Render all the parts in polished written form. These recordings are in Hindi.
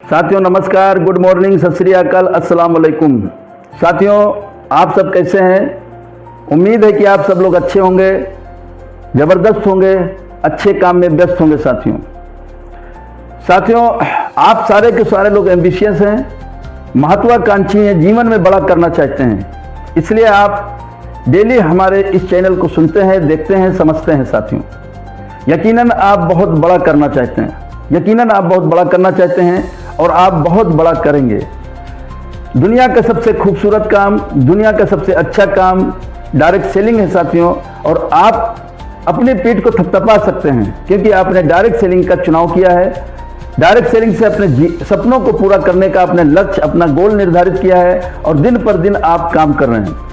साथियों नमस्कार, गुड मॉर्निंग, सत श्री अकाल, अस्सलाम वालेकुम। साथियों आप सब कैसे हैं? उम्मीद है कि आप सब लोग अच्छे होंगे, ज़बरदस्त होंगे, अच्छे काम में व्यस्त होंगे। साथियों आप सारे के सारे लोग एम्बिशियस हैं, महत्वाकांक्षी हैं, जीवन में बड़ा करना चाहते हैं। इसलिए आप डेली हमारे इस चैनल को सुनते हैं, देखते हैं, समझते हैं। साथियों यकीनन आप बहुत बड़ा करना चाहते हैं, यकीनन आप बहुत बड़ा करना चाहते हैं और आप बहुत बड़ा करेंगे। दुनिया का सबसे खूबसूरत काम, दुनिया का सबसे अच्छा काम डायरेक्ट सेलिंग है साथियों। और आप अपनी पीठ को थपथपा सकते हैं क्योंकि आपने डायरेक्ट सेलिंग का चुनाव किया है। डायरेक्ट सेलिंग से अपने सपनों को पूरा करने का आपने लक्ष्य, अपना गोल निर्धारित किया है और दिन पर दिन आप काम कर रहे हैं।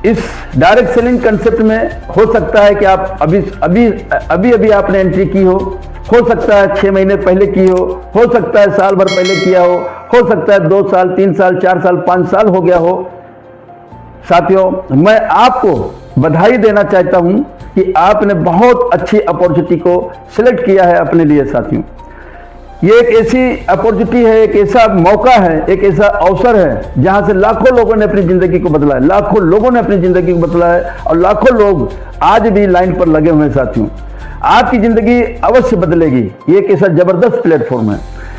इस डायरेक्ट सेलिंग कंसेप्ट में हो सकता है कि आप अभी आपने एंट्री की हो सकता है 6 महीने पहले की हो सकता है साल भर पहले किया हो सकता है 2 साल, 3 साल, 4 साल, 5 साल हो गया हो। साथियों मैं आपको बधाई देना चाहता हूं कि आपने बहुत अच्छी अपॉर्चुनिटी को सिलेक्ट किया है अपने लिए। साथियों ये एक ऐसी अपॉर्चुनिटी है, एक ऐसा मौका है, एक ऐसा अवसर है जहां से लाखों लोगों ने अपनी जिंदगी को बदला है, लाखों लोगों ने अपनी जिंदगी को बदला है और लाखों लोग आज भी लाइन पर लगे हुए हैं। साथियों आपकी जिंदगी अवश्य बदलेगी। ये एक ऐसा जबरदस्त प्लेटफॉर्म है,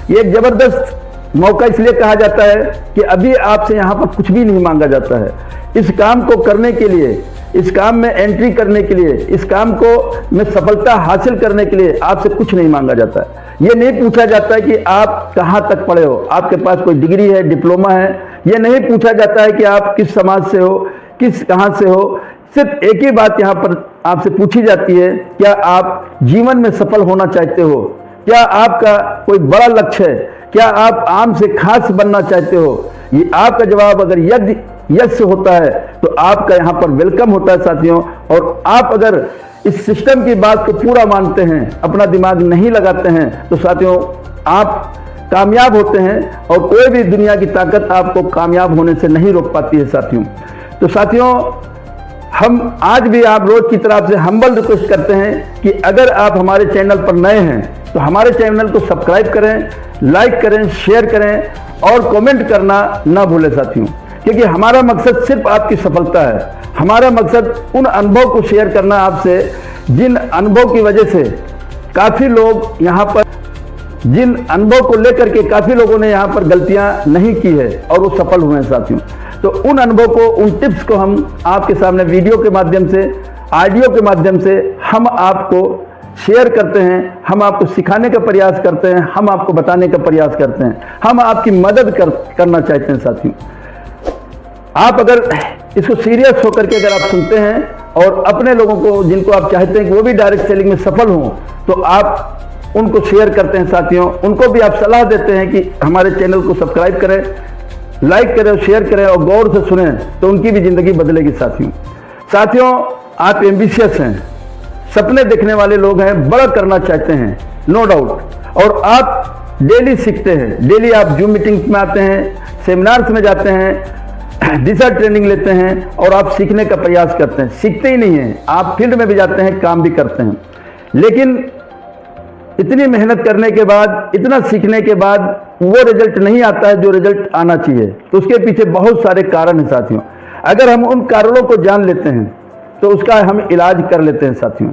ये एक जबरदस्त मौका इसलिए कहा जाता है कि अभी आपसे यहाँ पर कुछ भी नहीं मांगा जाता है। इस काम को करने के लिए, इस काम में एंट्री करने के लिए, इस काम को में सफलता हासिल करने के लिए आपसे कुछ नहीं मांगा जाता है। ये नहीं पूछा जाता है कि आप कहाँ तक पढ़े हो, आपके पास कोई डिग्री है, डिप्लोमा है। ये नहीं पूछा जाता है कि आप किस समाज से हो, कहाँ से हो। सिर्फ एक ही बात यहाँ पर आपसे पूछी जाती है, क्या आप जीवन में सफल होना चाहते हो? क्या आपका कोई बड़ा लक्ष्य है? क्या आप आम से खास बनना चाहते हो? ये आपका जवाब अगर यस होता है तो आपका यहाँ पर वेलकम होता है साथियों। और आप अगर इस सिस्टम की बात को पूरा मानते हैं, अपना दिमाग नहीं लगाते हैं, तो साथियों आप कामयाब होते हैं और कोई भी दुनिया की ताकत आपको कामयाब होने से नहीं रोक पाती है। साथियों तो साथियों हम आज भी आप रोज की तरफ से हम्बल रिक्वेस्ट करते हैं कि अगर आप हमारे चैनल पर नए हैं तो हमारे चैनल को सब्सक्राइब करें, लाइक करें, शेयर करें और कमेंट करना ना भूलें साथियों, क्योंकि हमारा मकसद सिर्फ आपकी सफलता है। हमारा मकसद उन अनुभव को शेयर करना आपसे, जिन अनुभव की वजह से काफ़ी लोग यहाँ पर, जिन अनुभव को लेकर के काफ़ी लोगों ने यहाँ पर गलतियाँ नहीं की है और वो सफल हुए हैं साथियों। तो उन अनुभव को, उन टिप्स को हम आपके सामने वीडियो के माध्यम से, ऑडियो के माध्यम से हम आपको शेयर करते हैं, हम आपको सिखाने का प्रयास करते हैं, हम आपको बताने का प्रयास करते हैं, हम आपकी मदद करना चाहते हैं। साथियों आप अगर इसको सीरियस होकर के अगर आप सुनते हैं और अपने लोगों को, जिनको आप चाहते हैं कि वो भी डायरेक्ट सेलिंग में सफल हों, तो आप उनको शेयर करते हैं साथियों। उनको भी आप सलाह देते हैं कि हमारे चैनल को सब्सक्राइब करें, लाइक करें और शेयर करें और गौर से सुनें, तो उनकी भी जिंदगी बदलेगी। साथियों आप एम्बिशियस हैं, सपने देखने वाले लोग हैं, बड़ा करना चाहते हैं, नो डाउट। और आप डेली सीखते हैं, डेली आप जूम मीटिंग्स में आते हैं, सेमिनार्स में जाते हैं, दिशा ट्रेनिंग लेते हैं और आप सीखने का प्रयास करते हैं। सीखते ही नहीं हैं, आप फील्ड में भी जाते हैं, काम भी करते हैं, लेकिन इतनी मेहनत करने के बाद, इतना सीखने के बाद वो रिजल्ट नहीं आता है जो रिजल्ट आना चाहिए। तो उसके पीछे बहुत सारे कारण हैं साथियों। अगर हम उन कारणों को जान लेते हैं तो उसका हम इलाज कर लेते हैं साथियों।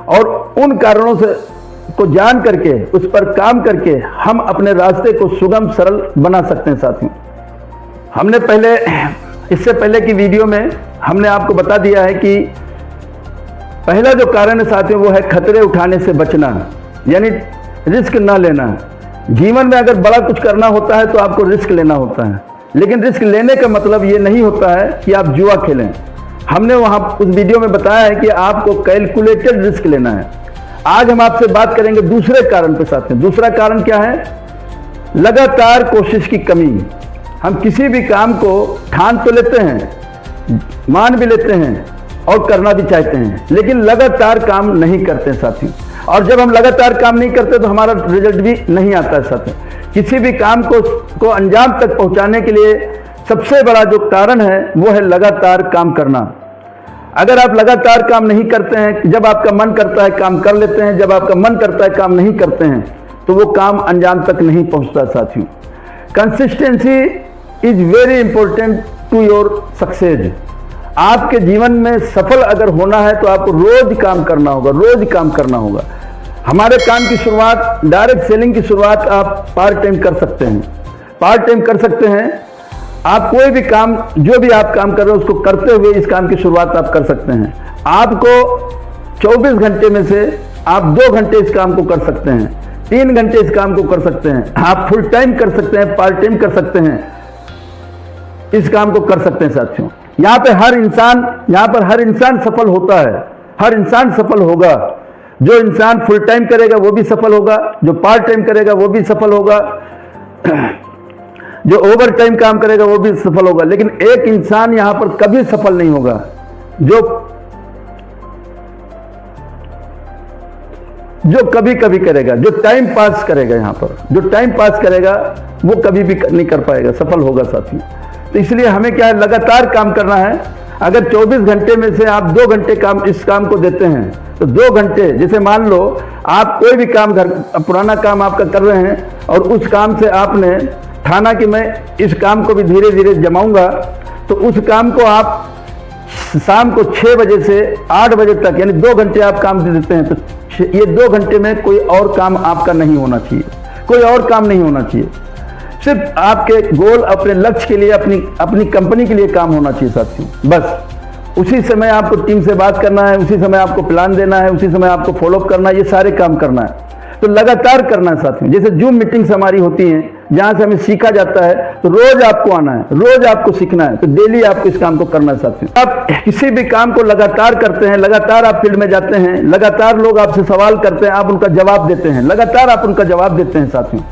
और उन कारणों से को जान करके, उस पर काम करके हम अपने रास्ते को सुगम, सरल बना सकते हैं साथियों। हमने इससे पहले की वीडियो में हमने आपको बता दिया है कि पहला जो कारण है साथियों वो है खतरे उठाने से बचना, यानी रिस्क ना लेना। जीवन में अगर बड़ा कुछ करना होता है तो आपको रिस्क लेना होता है, लेकिन रिस्क लेने का मतलब ये नहीं होता है कि आप जुआ खेलें। हमने वहाँ उस वीडियो में बताया है कि आपको कैलकुलेटेड रिस्क लेना है। आज हम आपसे बात करेंगे दूसरे कारण पे साथियों। दूसरा कारण क्या है? लगातार कोशिश की कमी। हम किसी भी काम को ठान तो लेते हैं, मान भी लेते हैं और करना भी चाहते हैं, लेकिन लगातार काम नहीं करते साथियों। और जब हम लगातार काम नहीं करते तो हमारा रिजल्ट भी नहीं आता है साथियों। किसी भी काम को अंजाम तक पहुंचाने के लिए सबसे बड़ा जो कारण है वो है लगातार काम करना। अगर आप लगातार काम नहीं करते हैं, जब आपका मन करता है काम कर लेते हैं, जब आपका मन करता है काम नहीं करते हैं, तो वो काम अंजाम तक नहीं पहुंचता साथियों। Consistency is very important to your success. आपके जीवन में सफल अगर होना है तो आपको रोज काम करना होगा, रोज काम करना होगा। हमारे काम की शुरुआत, डायरेक्ट सेलिंग की शुरुआत आप पार्ट टाइम कर सकते हैं, पार्ट टाइम कर सकते हैं। आप कोई भी काम, जो भी आप काम कर रहे हो उसको करते हुए इस काम की शुरुआत आप कर सकते हैं। आपको 24 घंटे में से आप 2 घंटे इस काम को कर सकते हैं, 3 घंटे इस काम को कर सकते हैं। आप फुल टाइम कर सकते हैं, पार्ट टाइम कर सकते हैं, इस काम को कर सकते हैं साथियों। यहाँ पर हर इंसान सफल होता है, हर इंसान सफल होगा। जो इंसान फुल टाइम करेगा वो भी सफल होगा, जो पार्ट टाइम करेगा वो भी सफल होगा, जो ओवर टाइम काम करेगा वो भी सफल होगा। लेकिन एक इंसान यहां पर कभी सफल नहीं होगा जो कभी कभी करेगा, जो टाइम पास करेगा। यहां पर जो टाइम पास करेगा वो कभी भी नहीं कर पाएगा, सफल होगा साथी। तो इसलिए हमें क्या है, लगातार काम करना है। अगर 24 घंटे में से आप 2 घंटे काम इस काम को देते हैं तो 2 घंटे, जैसे मान लो आप कोई भी काम, घर पुराना काम आपका कर रहे हैं और उस काम से आपने ठाना कि मैं इस काम को भी धीरे धीरे जमाऊंगा, तो उस काम को आप शाम को 6 बजे से 8 बजे तक, यानी 2 घंटे आप काम दे देते हैं, तो ये 2 घंटे में कोई और काम आपका नहीं होना चाहिए, कोई और काम नहीं होना चाहिए। सिर्फ आपके गोल, अपने लक्ष्य के लिए, अपनी कंपनी के लिए काम होना चाहिए साथियों। बस उसी समय आपको टीम से बात करना है, उसी समय आपको प्लान देना है, उसी समय आपको फॉलोअप करना है, ये सारे काम करना है। तो लगातार करना है साथियों। जैसे जूम मीटिंग्स हमारी होती हैं, जहां से हमें सीखा जाता है, तो रोज आपको आना है, रोज आपको सीखना है, तो डेली आपको इस काम को करना है साथियों। आप किसी भी काम को लगातार करते हैं, लगातार आप फील्ड में जाते हैं, लगातार लोग आपसे सवाल करते हैं, आप उनका जवाब देते हैं, लगातार आप उनका जवाब देते हैं साथियों,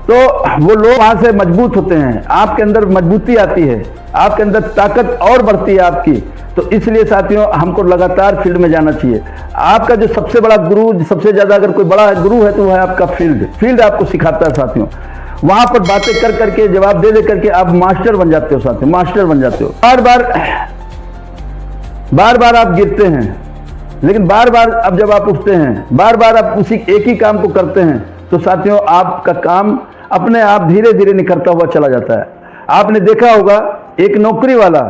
तो वो लोग वहां से मजबूत होते हैं, आपके अंदर मजबूती आती है, आपके अंदर ताकत और बढ़ती है आपकी। तो इसलिए साथियों हमको लगातार फील्ड में जाना चाहिए। आपका जो सबसे बड़ा गुरु, सबसे ज्यादा अगर कोई बड़ा गुरु है तो वह है आपका फील्ड आपको सिखाता है साथियों। वहां पर बातें कर करके, जवाब दे करके आप मास्टर बन जाते हो साथियों, मास्टर बन जाते हो। बार बार आप गिरते हैं, लेकिन बार बार अब जब आप उठते हैं, बार बार आप उसी एक ही काम को करते हैं, तो साथियों आपका काम अपने आप धीरे धीरे निखरता हुआ चला जाता है। आपने देखा होगा एक नौकरी वाला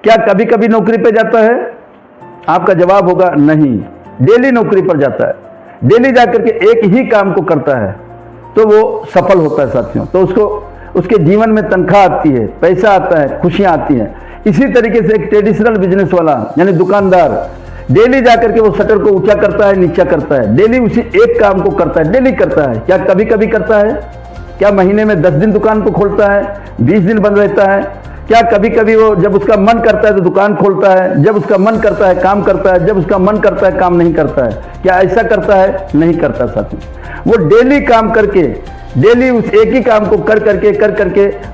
क्या कभी कभी नौकरी पे जाता है? आपका जवाब होगा नहीं, डेली नौकरी पर जाता है, डेली जाकर के एक ही काम को करता है, तो वो सफल होता है साथियों। तो उसको, उसके जीवन में तनख्वाह आती है, पैसा आता है, खुशियां आती हैं। इसी तरीके से एक ट्रेडिशनल बिजनेस वाला यानी दुकानदार डेली जाकर के वो शटर को ऊंचा करता है, नीचा करता है, डेली उसी एक काम को करता है, डेली करता है। क्या कभी कभी करता है? क्या महीने में 10 दिन दुकान को खोलता है, 20 दिन बंद रहता है? क्या कभी कभी वो जब उसका मन करता है तो दुकान खोलता है, जब उसका मन करता है काम करता है, जब उसका मन करता है काम नहीं करता है? क्या ऐसा करता है? नहीं करता साथी। वो डेली काम करके, डेली उस एक ही काम को कर करके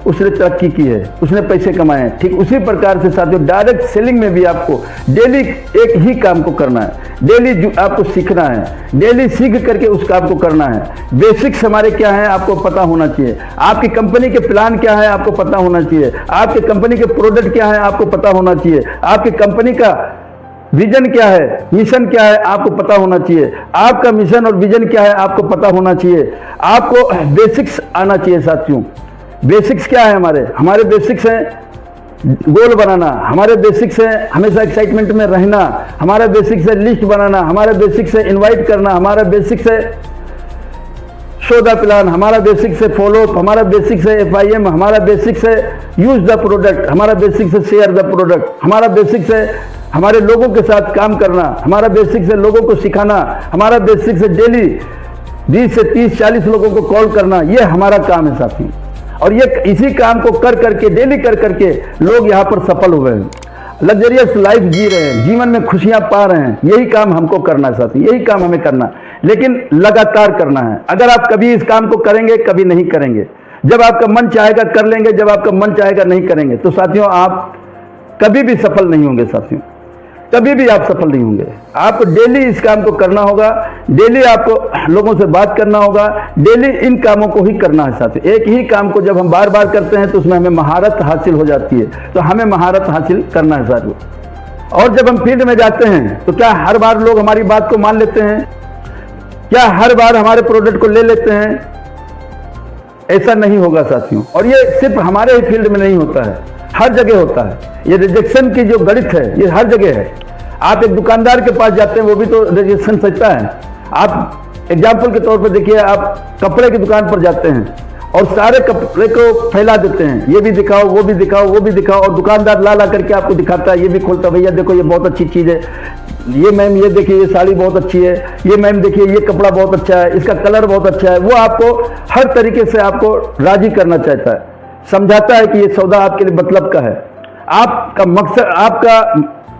उसने तरक्की की है, उसने पैसे कमाए हैं। ठीक उसी प्रकार से साथियों डायरेक्ट सेलिंग में भी आपको डेली एक ही काम को करना है, डेली आपको सीखना है, डेली सीख करके उस काम को करना है। बेसिक्स हमारे क्या है आपको पता होना चाहिए, आपकी कंपनी के प्लान क्या है आपको पता होना चाहिए, आपके कंपनी के प्रोडक्ट क्या है आपको पता होना चाहिए, आपकी कंपनी का विजन क्या है, मिशन क्या है आपको पता होना चाहिए, आपका मिशन और विजन क्या है आपको पता होना चाहिए। आपको बेसिक्स आना चाहिए साथियों। बेसिक्स क्या है हमारे बेसिक्स हैं गोल बनाना, हमारे बेसिक्स है हमेशा एक्साइटमेंट में रहना, हमारा बेसिक्स है लिस्ट बनाना, हमारा बेसिक्स है इनवाइट करना, हमारा बेसिक्स है शो द प्लान, हमारा बेसिक्स है फॉलो अप, हमारा बेसिक्स है FIM, हमारा बेसिक्स है यूज द प्रोडक्ट, हमारा बेसिक्स है शेयर द प्रोडक्ट, हमारा बेसिक्स है हमारे लोगों के साथ काम करना, हमारा बेसिक्स है लोगों को सिखाना, हमारा बेसिक्स है डेली 20 से 30-40 लोगों को कॉल करना। ये हमारा काम है साथी, और ये इसी काम को कर करके, डेली कर करके लोग यहाँ पर सफल हुए हैं, लग्जरियस लाइफ जी रहे हैं, जीवन में खुशियां पा रहे हैं। यही काम हमको करना है साथी, यही काम हमें करना है, लेकिन लगातार करना है। अगर आप कभी इस काम को करेंगे, कभी नहीं करेंगे, जब आपका मन चाहेगा कर लेंगे, जब आपका मन चाहेगा नहीं करेंगे, तो साथियों आप कभी भी सफल नहीं होंगे साथियों, कभी भी आप सफल नहीं होंगे। आपको डेली इस काम को करना होगा, डेली आपको लोगों से बात करना होगा, डेली इन कामों को ही करना है साथियों। एक ही काम को जब हम बार बार करते हैं तो उसमें हमें महारत हासिल हो जाती है, तो हमें महारत हासिल करना है साथियों। और जब हम फील्ड में जाते हैं तो क्या हर बार लोग हमारी बात को मान लेते हैं? क्या हर बार हमारे प्रोडक्ट को ले लेते हैं? ऐसा नहीं होगा साथियों। और ये सिर्फ हमारे ही फील्ड में नहीं होता है, हर जगह होता है। ये रिजेक्शन की जो गणित है ये हर जगह है। आप एक दुकानदार के पास जाते हैं, वो भी तो रिजेक्शन सचता है। आप एग्जाम्पल के तौर पर देखिए, आप कपड़े की दुकान पर जाते हैं और सारे कपड़े को फैला देते हैं, ये भी दिखाओ, वो भी दिखाओ, वो भी दिखाओ, और दुकानदार ला ला करके आपको दिखाता है, ये भी खोलता, भैया देखो ये बहुत अच्छी चीज़ है, ये मैम ये देखिए ये साड़ी बहुत अच्छी है, ये मैम देखिए ये कपड़ा बहुत अच्छा है, इसका कलर बहुत अच्छा है। वो आपको हर तरीके से आपको राजी करना चाहता है, समझाता है कि ये सौदा आपके लिए मतलब का है। आपका मकसद, आपका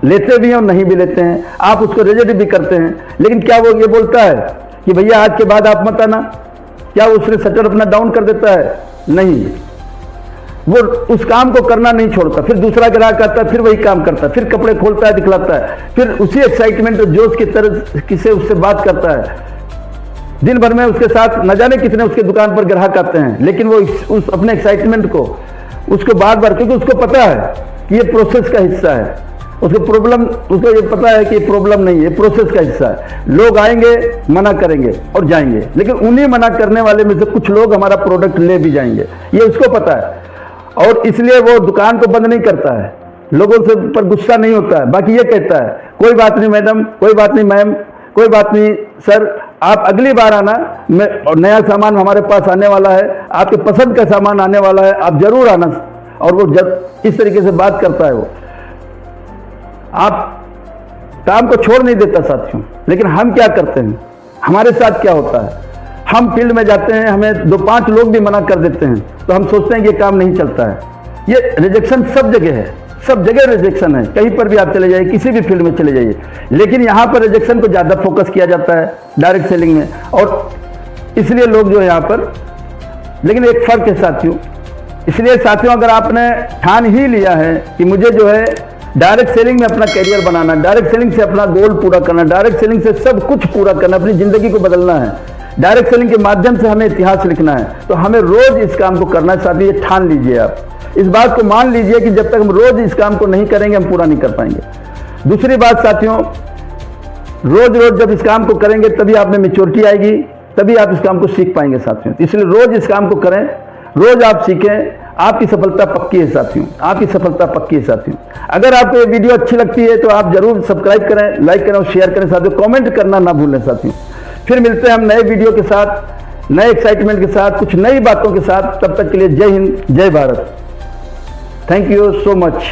लेते भी हैं और नहीं भी लेते हैं, आप उसको रिजेक्ट भी करते हैं, लेकिन क्या वो ये बोलता है कि भैया आज के बाद आप मत आना? क्या उसने शटर अपना डाउन कर देता है? नहीं, वो उस काम को करना नहीं छोड़ता, फिर दूसरा ग्राहक आता है, फिर वही काम करता है, फिर कपड़े खोलता है, दिखलाता है, फिर उसी एक्साइटमेंट और जोश की तरह किसे उससे बात करता है। दिन भर में उसके साथ न जाने कितने उसके दुकान पर ग्राहक आते हैं, लेकिन वो उस अपने एक्साइटमेंट को उसको बार बार, क्योंकि उसको पता है कि ये प्रोसेस का हिस्सा है, उसको प्रॉब्लम, उसको ये पता है कि प्रॉब्लम नहीं है, प्रोसेस का हिस्सा है। लोग आएंगे, मना करेंगे और जाएंगे, लेकिन उन्हीं मना करने वाले में से कुछ लोग हमारा प्रोडक्ट ले भी जाएंगे, ये उसको पता है। और इसलिए वो दुकान को बंद नहीं करता है, लोगों से पर गुस्सा नहीं होता है, बाकी ये कहता है कोई बात नहीं मैडम, कोई बात नहीं मैम, कोई बात नहीं सर, आप अगली बार आना, और नया सामान हमारे पास आने वाला है, आपके पसंद का सामान आने वाला है, आप जरूर आना। और वो जब इस तरीके से बात करता है, वो आप काम को छोड़ नहीं देता साथियों। लेकिन हम क्या करते हैं, हमारे साथ क्या होता है, हम फील्ड में जाते हैं, हमें 2-5 लोग भी मना कर देते हैं तो हम सोचते हैं कि ये काम नहीं चलता है। ये रिजेक्शन सब जगह है, सब जगह रिजेक्शन है, कहीं पर भी आप चले जाइए, किसी भी फील्ड में चले जाइए, लेकिन यहाँ पर रिजेक्शन को ज़्यादा फोकस किया जाता है डायरेक्ट सेलिंग में, और इसलिए लोग जो है यहाँ पर, लेकिन एक फ़र्क है साथियों। इसलिए साथियों, अगर आपने ठान ही लिया है कि मुझे जो है डायरेक्ट सेलिंग में अपना करियर बनाना, डायरेक्ट सेलिंग से अपना गोल पूरा करना, डायरेक्ट सेलिंग से सब कुछ पूरा करना, अपनी ज़िंदगी को बदलना है, डायरेक्ट सेलिंग के माध्यम से हमें इतिहास लिखना है, तो हमें रोज़ इस काम को करना है साथियों। ये ठान लीजिए, आप इस बात को मान लीजिए कि जब तक हम रोज़ इस काम को नहीं करेंगे, हम पूरा नहीं कर पाएंगे। दूसरी बात साथियों, रोज़ रोज़ जब इस काम को करेंगे तभी आप में मैच्योरिटी आएगी, तभी आप इस काम को सीख पाएंगे साथियों। इसलिए रोज़ इस काम को करें, रोज़ आप सीखें, आपकी सफलता पक्की है साथियों, आपकी सफलता पक्की है साथियों। अगर आपको ये वीडियो अच्छी लगती है तो आप जरूर सब्सक्राइब करें, लाइक करें और शेयर करें साथियों, कमेंट करना ना भूलें साथियों। फिर मिलते हैं हम नए वीडियो के साथ, नए एक्साइटमेंट के साथ, कुछ नई बातों के साथ। तब तक के लिए जय हिंद, जय Bharat. Thank you so much.